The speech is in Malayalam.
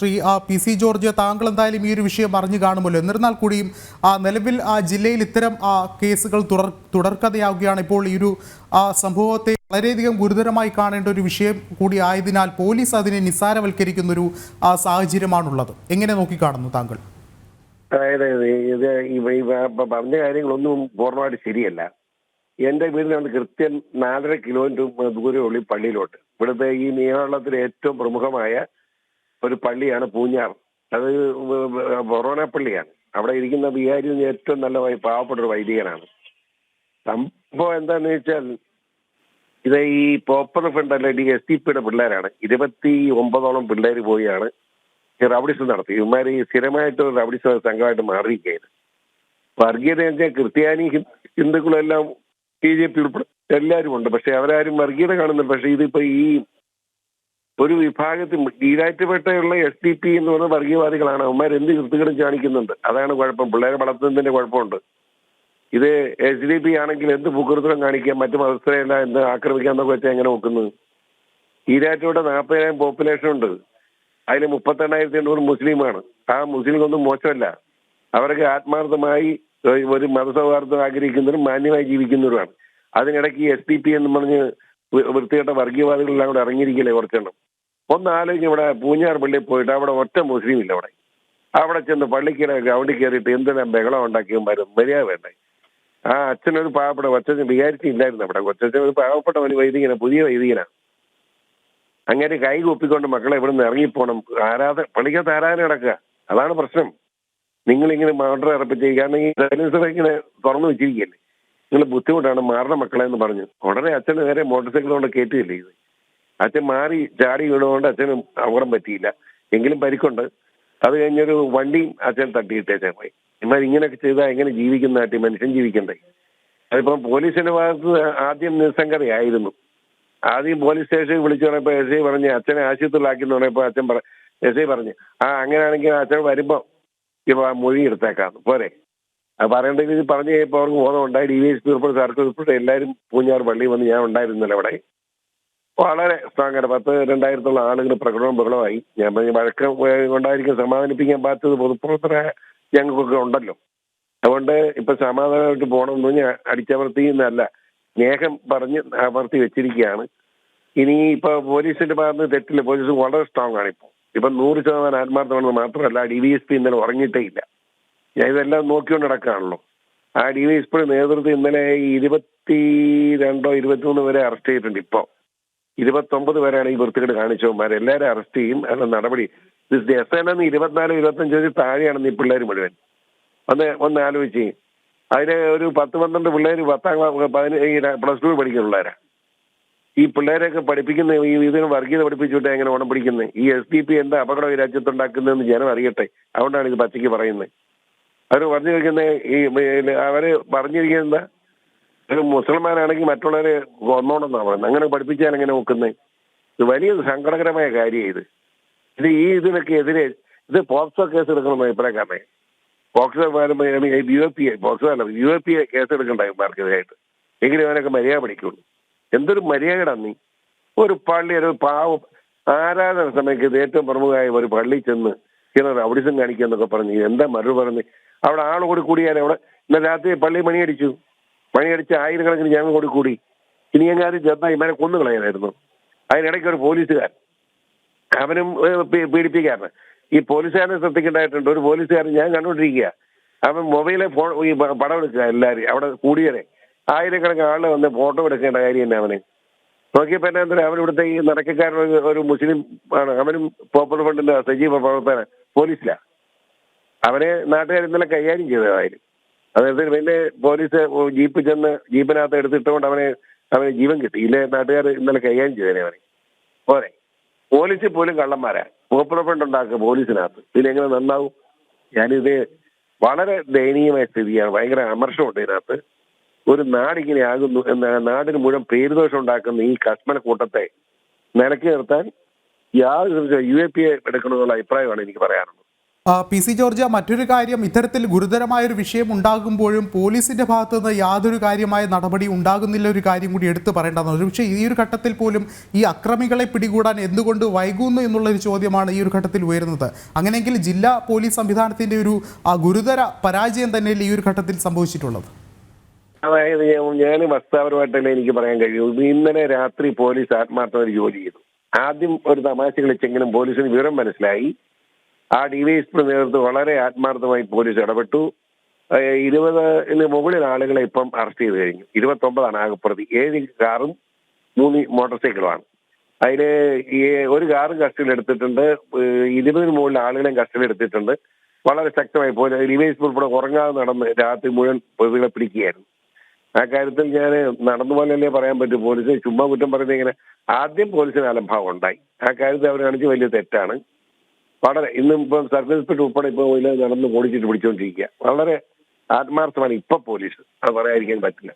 ശ്രീ പി സി ജോർജ്, താങ്കൾ എന്തായാലും ഈ ഒരു വിഷയം അറിഞ്ഞു കാണുമല്ലോ. എന്നിരുന്നാൽ കൂടിയും നിലവിൽ ജില്ലയിൽ ഇത്തരം കേസുകൾ തുടർക്കഥയാവുകയാണ്. ഇപ്പോൾ ഈ ഒരു സംഭവത്തെ വളരെയധികം ഗുരുതരമായി കാണേണ്ട ഒരു വിഷയം കൂടി ആയതിനാൽ പോലീസ് അതിനെ നിസ്സാരവൽക്കരിക്കുന്ന ഒരു സാഹചര്യമാണുള്ളത്. എങ്ങനെ നോക്കിക്കാണുന്നു താങ്കൾ? അതായത് ഇത് പറഞ്ഞ കാര്യങ്ങളൊന്നും പൂർണ്ണമായിട്ട് ശരിയല്ല. എന്റെ വീടിനകത്ത് കൃത്യം 4.5 കിലോമീറ്റർ ദൂരമുള്ള പള്ളിയിലോട്ട്, ഇവിടുത്തെ ഈ നിയമത്തിലെ ഏറ്റവും പ്രമുഖമായ ഒരു പള്ളിയാണ് പൂഞ്ഞാർ. അത് ഫൊറോന പള്ളിയാണ്. അവിടെ ഇരിക്കുന്ന വികാരി ഏറ്റവും നല്ല പാവപ്പെട്ട ഒരു വൈദികനാണ്. സംഭവം എന്താണെന്ന് വെച്ചാൽ, ഇത് ഈ പോപ്പുലർ ഫ്രണ്ട് അല്ലെ SDP പിള്ളേരാണ്. 29ഓളം പിള്ളേർ പോയാണ് ഈ റൗഡിസം നടത്തി. ഇവന്മാർ ഈ സ്ഥിരമായിട്ട് റൗഡിസം സംഘമായിട്ട് മാറിയിരിക്കുകയാണ്. വർഗീയത വെച്ചാൽ ക്രിസ്ത്യാനി ഹിന്ദുക്കളും എല്ലാം BJP ഉൾപ്പെടെ എല്ലാവരും ഉണ്ട്. പക്ഷെ അവരാരും വർഗീയത കാണുന്നില്ല. പക്ഷെ ഇതിപ്പോ ഈ ഒരു വിഭാഗത്തിൽ ഈരാറ്റുപേട്ടയുള്ള SDP എന്ന് പറയുന്ന വർഗീയവാദികളാണ്. അവന്മാർ എന്ത് കൃത്യങ്ങളും കാണിക്കുന്നുണ്ട്. അതാണ് കുഴപ്പം. പിള്ളേരെ വളർത്തുന്നതിന്റെ കുഴപ്പമുണ്ട്. ഇത് SDP ആണെങ്കിൽ എന്ത് ഭൂകൃത്യം കാണിക്കാം, മറ്റു മതസ്ഥരെല്ലാം എന്ത് ആക്രമിക്കാന്നൊക്കെ വെച്ചാൽ എങ്ങനെ നോക്കുന്നത്? ഈരാറ്റുപേട്ട 40,000 പോപ്പുലേഷൻ ഉണ്ട്. അതിൽ 32,800 മുസ്ലിമാണ്. ആ മുസ്ലിങ്ങൊന്നും മോശമല്ല. അവർക്ക് ആത്മാർത്ഥമായി ഒരു മതസൗഹാർദ്ദം ആഗ്രഹിക്കുന്നവരും മാന്യമായി ജീവിക്കുന്നവരുമാണ്. അതിനിടയ്ക്ക് SDP എന്ന് പറഞ്ഞ് വൃത്തികെട്ട വർഗീയവാദികളെല്ലാം കൂടെ ഇറങ്ങിയിരിക്കില്ലേ കുറച്ചെണ്ണം. ഒന്ന് ആലോചിക്കും, ഇവിടെ പൂഞ്ഞാർ പള്ളിയിൽ പോയിട്ട് അവിടെ ഒറ്റ മുസ്ലിം ഇല്ല. അവിടെ ചെന്ന് പള്ളിക്കര ഗ്രൗണ്ടിൽ കയറിയിട്ട് എന്തിനാ ബഹളം ഉണ്ടാക്കിയവന്മാരും മര്യാദ വേണ്ടേ? ആ അച്ഛനൊരു പാവപ്പെട്ട കൊച്ചച്ഛൻ വിചാരിച്ചില്ലായിരുന്നു. അവിടെ കൊച്ചച്ഛൻ ഒരു പാവപ്പെട്ട ഒരു വൈദികനാണ്, പുതിയ വൈദികനാണ്. അങ്ങനെ കൈ കൂപ്പിക്കൊണ്ട് മക്കളെ ഇവിടെ നിന്ന് ഇറങ്ങിപ്പോണം. പള്ളിക്കകത്ത് ആരാധന നടക്കുക. അതാണ് പ്രശ്നം. നിങ്ങളിങ്ങനെ മർഡർ ഇറപ്പിച്ച്, കാരണം ഈ സൈലൻസർ ഇങ്ങനെ തുറന്നു വെച്ചിരിക്കുകയല്ലേ, നിങ്ങൾ ബുദ്ധിമുട്ടാണ്, മാറണ മക്കളെ എന്ന് പറഞ്ഞു ഉടനെ അച്ഛന് നേരെ മോട്ടോർ കൊണ്ട് കയറ്റുകയല്ലേ ഇത്. അച്ഛൻ മാറി ചാടി വീണുകൊണ്ട് അച്ഛന് അപകടം പറ്റിയില്ല, എങ്കിലും പരിക്കുണ്ട്. അത് കഴിഞ്ഞൊരു വണ്ടിയും അച്ഛൻ തട്ടിയിട്ടേച്ചാൽ പോയി. എന്നാൽ ഇങ്ങനെയൊക്കെ ചെയ്താൽ എങ്ങനെ ജീവിക്കുന്നതായിട്ട് മനുഷ്യൻ ജീവിക്കണ്ടേ? അതിപ്പം പോലീസിന്റെ ഭാഗത്ത് ആദ്യം നിസ്സംഗതയായിരുന്നു. ആദ്യം പോലീസ് സ്റ്റേഷനിൽ വിളിച്ചു പറഞ്ഞപ്പോൾ SI പറഞ്ഞ് അച്ഛനെ ആശുപത്രിയിലാക്കിന്ന് പറഞ്ഞപ്പോൾ SI പറഞ്ഞു, അങ്ങനെയാണെങ്കിൽ അച്ഛൻ വരുമ്പോൾ ഇപ്പൊ മൊഴി എടുത്തേക്കാന്ന് പോരെ. അത് പറയേണ്ട രീതി പറഞ്ഞു കഴിയുമ്പോൾ അവർക്ക് ബോധം ഉണ്ടായി. DVSP ഉൾപ്പെടെ സർക്കിൾ ഉൾപ്പെടെ എല്ലാവരും പൂഞ്ഞാർ പള്ളിയിൽ വന്ന് ഞാൻ ഉണ്ടായിരുന്നില്ല അവിടെ. വളരെ സ്ട്രോങ് 10,000-2,000 ആളുകൾ ബഹളമായി. ഞാൻ പറഞ്ഞ വഴക്കം ഉണ്ടായിരിക്കും, സമാധാനിപ്പിക്കാൻ പാറ്റത് പൊതുപ്രവർത്തകരായ ഞങ്ങൾക്കൊക്കെ ഉണ്ടല്ലോ. അതുകൊണ്ട് ഇപ്പൊ സമാധാനമായിട്ട് പോകണമെന്ന് പറഞ്ഞാൽ അടിച്ചമർത്തിയെന്നല്ല, സ്നേഹം പറഞ്ഞ് അമർത്തി വെച്ചിരിക്കുകയാണ്. ഇനി ഇപ്പൊ പോലീസിന്റെ ഭാഗത്ത് തെറ്റില്ല. പോലീസ് വളരെ സ്ട്രോങ് ആണ്. ഇപ്പൊ 100% ആത്മാർത്ഥമാണെന്ന് മാത്രമല്ല, DVSP ഇന്നലെ ഉറങ്ങിയിട്ടേ ഇല്ല. ഞാൻ ഇതെല്ലാം നോക്കിക്കൊണ്ട് നടക്കുകയാണല്ലോ. ആ DVSP നേതൃത്വം ഇന്നലെ 22-23 വരെ അറസ്റ്റ് ചെയ്തിട്ടുണ്ട്. ഇപ്പൊ 29 പേരാണ് ഈ വൃത്തികേട് കാണിച്ചവന്മാർ. എല്ലാവരും അറസ്റ്റ് ചെയ്യും. അല്ല നടപടി. SN 24-25 താഴെയാണെന്ന് ഈ പിള്ളേർ മുഴുവൻ. ഒന്ന് ആലോചിച്ച്, അതിന് ഒരു 10-12 പിള്ളേർ 10ാം ക്ലാസ് +2 പഠിക്കുന്ന പിള്ളേരാ. ഈ പിള്ളേരെയൊക്കെ പഠിപ്പിക്കുന്ന ഇതിന് വർഗീയത പഠിപ്പിച്ചിട്ട് എങ്ങനെ ഓണം പിടിക്കുന്നത്? ഈ SDP എന്താ അപകടം ഈ രാജ്യത്തുണ്ടാക്കുന്നതെന്ന് ജനം അറിയട്ടെ. അതുകൊണ്ടാണ് ഇത് പച്ചയ്ക്ക് പറയുന്നത്. അവർ പറഞ്ഞു വയ്ക്കുന്നത്, അവര് പറഞ്ഞിരിക്കുന്നത് എന്താ, ഒരു മുസൽമാനാണെങ്കിൽ മറ്റുള്ളവരെ കൊന്നോണെന്നാണ് പറയുന്നത്. അങ്ങനെ പഠിപ്പിച്ചാൽ എങ്ങനെ നോക്കുന്നത്? ഇത് വലിയ സങ്കടകരമായ കാര്യമാണ്. ഇതിനൊക്കെ എതിരെ ഇത് പോക്സോ കേസ് എടുക്കണമെന്ന് അഭിപ്രായക്കാരനെ. പോക്സോ UAP കേസ് എടുക്കണ്ടായി മാർക്കെതിരായിട്ട്. എങ്കിലും അവനൊക്കെ മര്യാദ പഠിക്കുള്ളൂ. എന്തൊരു മര്യാദയാണ് നീ? ഒരു പള്ളി, ഒരു പാവം ആരാധന സമയത്ത് ഏറ്റവും പ്രമുഖമായ ഒരു പള്ളി ചെന്ന് ചിലർ അവിഡിസം കാണിക്കുക എന്നൊക്കെ പറഞ്ഞ് എന്താ മറു പറഞ്ഞ് അവിടെ ആൾ കൂടിയാലേ അവിടെ ഇന്നലെ രാത്രി പള്ളി മണിയടിച്ച് 1000കണക്കിന് ഞങ്ങൾ കൂടി. ഇനി എങ്ങാനും ചെന്നാൽ ഇവനെ കൊന്നുകളയാനായിരുന്നു. അതിനിടയ്ക്ക് ഒരു പോലീസുകാരൻ, അവനും പീഡിപ്പിക്കാരന്. ഈ പോലീസുകാരനെ ശ്രദ്ധിക്കേണ്ടതായിട്ടുണ്ട്. ഒരു പോലീസുകാരൻ ഞാൻ കണ്ടുകൊണ്ടിരിക്കുക, അവൻ മൊബൈലെ ഈ പടം എടുക്കുക. എല്ലാവരും അവിടെ കൂടിയവരെ 1000കണക്കിന് ആളുകൾ വന്ന് ഫോട്ടോ എടുക്കേണ്ട കാര്യം തന്നെ. അവന് നോക്കിയപ്പോൾ എന്നാ എന്താ, അവനിവിടുത്തെ ഈ നടക്കക്കാരൻ ഒരു മുസ്ലിം ആണ്. അവനും പോപ്പുലർ ഫ്രണ്ടിന്റെ സജീവ പ്രവർത്തന പോലീസിലാണ്. അവനെ നാട്ടുകാർ ഇന്നലെ കൈകാര്യം ചെയ്തതായാലും. അതായത് പിന്നെ പോലീസ് ജീപ്പ് ചെന്ന് ജീപ്പിനകത്ത് എടുത്തിട്ടുകൊണ്ട് അവന് ജീവൻ കിട്ടി. ഇല്ലേ നാട്ടുകാർ ഇന്നലെ കൈകാര്യം ചെയ്തേനെ അവനെ. പോരെ, പോലീസിൽ പോലും കള്ളന്മാരാ. പോപ്പുലർ ഫ്രണ്ട് ഉണ്ടാക്കുക പോലീസിനകത്ത്. ഇതിനെങ്ങനെ നന്നാവും? ഞാനിത് വളരെ ദയനീയമായ സ്ഥിതിയാണ്. ഭയങ്കര അമർഷമുണ്ട് ഇതിനകത്ത്. ഒരു നാടിങ്ങനെ ആകുന്നു എന്ന നാടിന് മുഴുവൻ പേരുദോഷം ഉണ്ടാക്കുന്ന ഈ കശ്മല കൂട്ടത്തെ നിലയ്ക്ക് നിർത്താൻ യാതൊരു UAP എടുക്കണമെന്നുള്ള അഭിപ്രായമാണ് എനിക്ക് പറയാനുള്ളത്. പി സി ജോർജ്, മറ്റൊരു കാര്യം, ഇത്തരത്തിൽ ഗുരുതരമായൊരു വിഷയം ഉണ്ടാകുമ്പോഴും പോലീസിന്റെ ഭാഗത്തു നിന്ന് യാതൊരു കാര്യമായ നടപടി ഉണ്ടാകുന്നില്ല, ഒരു കാര്യം കൂടി എടുത്തു പറയേണ്ടതാണ്. ഒരുപക്ഷെ ഈ ഒരു ഘട്ടത്തിൽ പോലും ഈ അക്രമികളെ പിടികൂടാൻ എന്തുകൊണ്ട് വൈകുന്നു എന്നുള്ളൊരു ചോദ്യമാണ് ഈ ഒരു ഘട്ടത്തിൽ ഉയരുന്നത്. അങ്ങനെയെങ്കിൽ ജില്ലാ പോലീസ് സംവിധാനത്തിന്റെ ഒരു ഗുരുതര പരാജയം തന്നെയല്ലേ ഈ ഒരു ഘട്ടത്തിൽ സംഭവിച്ചിട്ടുള്ളത്? അതായത് ഞാൻ വസ്തുതാപരമായിട്ടല്ലേ എനിക്ക് പറയാൻ കഴിയൂ. ഇന്നലെ രാത്രി പോലീസ് ആത്മാർത്ഥമായി ജോലി ചെയ്തു. ആദ്യം ഒരു തമാശ കളിച്ചെങ്കിലും പോലീസിന് വിവരം മനസ്സിലായി. ആ ഡിവൈഎസ്പി നേതൃത്വം വളരെ ആത്മാർത്ഥമായി പോലീസ് ഇടപെട്ടു. 20 മുകളിൽ ആളുകളെ ഇപ്പം അറസ്റ്റ് ചെയ്ത് കഴിഞ്ഞു. 29 ആകെപ്രതി. 7 കാറും 3 മോട്ടോർ സൈക്കിളുമാണ്. അതിൽ ഒരു കാറും കസ്റ്റഡിയിൽ എടുത്തിട്ടുണ്ട്. 20 മുകളിൽ ആളുകളെയും കസ്റ്റഡിയിൽ എടുത്തിട്ടുണ്ട്. വളരെ ശക്തമായി പോലെ ഡിവൈഎസ്പി ഉൾപ്പെടെ ഉറങ്ങാതെ നടന്ന് രാത്രി മുഴുവൻ പ്രതികളെ പിടിക്കുകയായിരുന്നു. ആ കാര്യത്തിൽ ഞാൻ നടന്നു പോലല്ലേ പറയാൻ പറ്റും. പോലീസിന് ചുമ്മാ കുറ്റം പറയുന്നത് ഇങ്ങനെ. ആദ്യം പോലീസിന് അലംഭാവം ഉണ്ടായി. ആ കാര്യത്തിൽ അവർ കാണിച്ച് വലിയ തെറ്റാണ്. വളരെ ഇന്നും ഇപ്പം സർക്കിൾ ഇൻസ്പെക്ടർ ഉൾപ്പെടെ ഇപ്പോൾ നടന്ന് ഓടിച്ചിട്ട് പിടിച്ചുകൊണ്ടിരിക്കുക. വളരെ ആത്മാർത്ഥമാണ് ഇപ്പൊ പോലീസ്, അത് പറയാതിരിക്കാൻ പറ്റില്ല.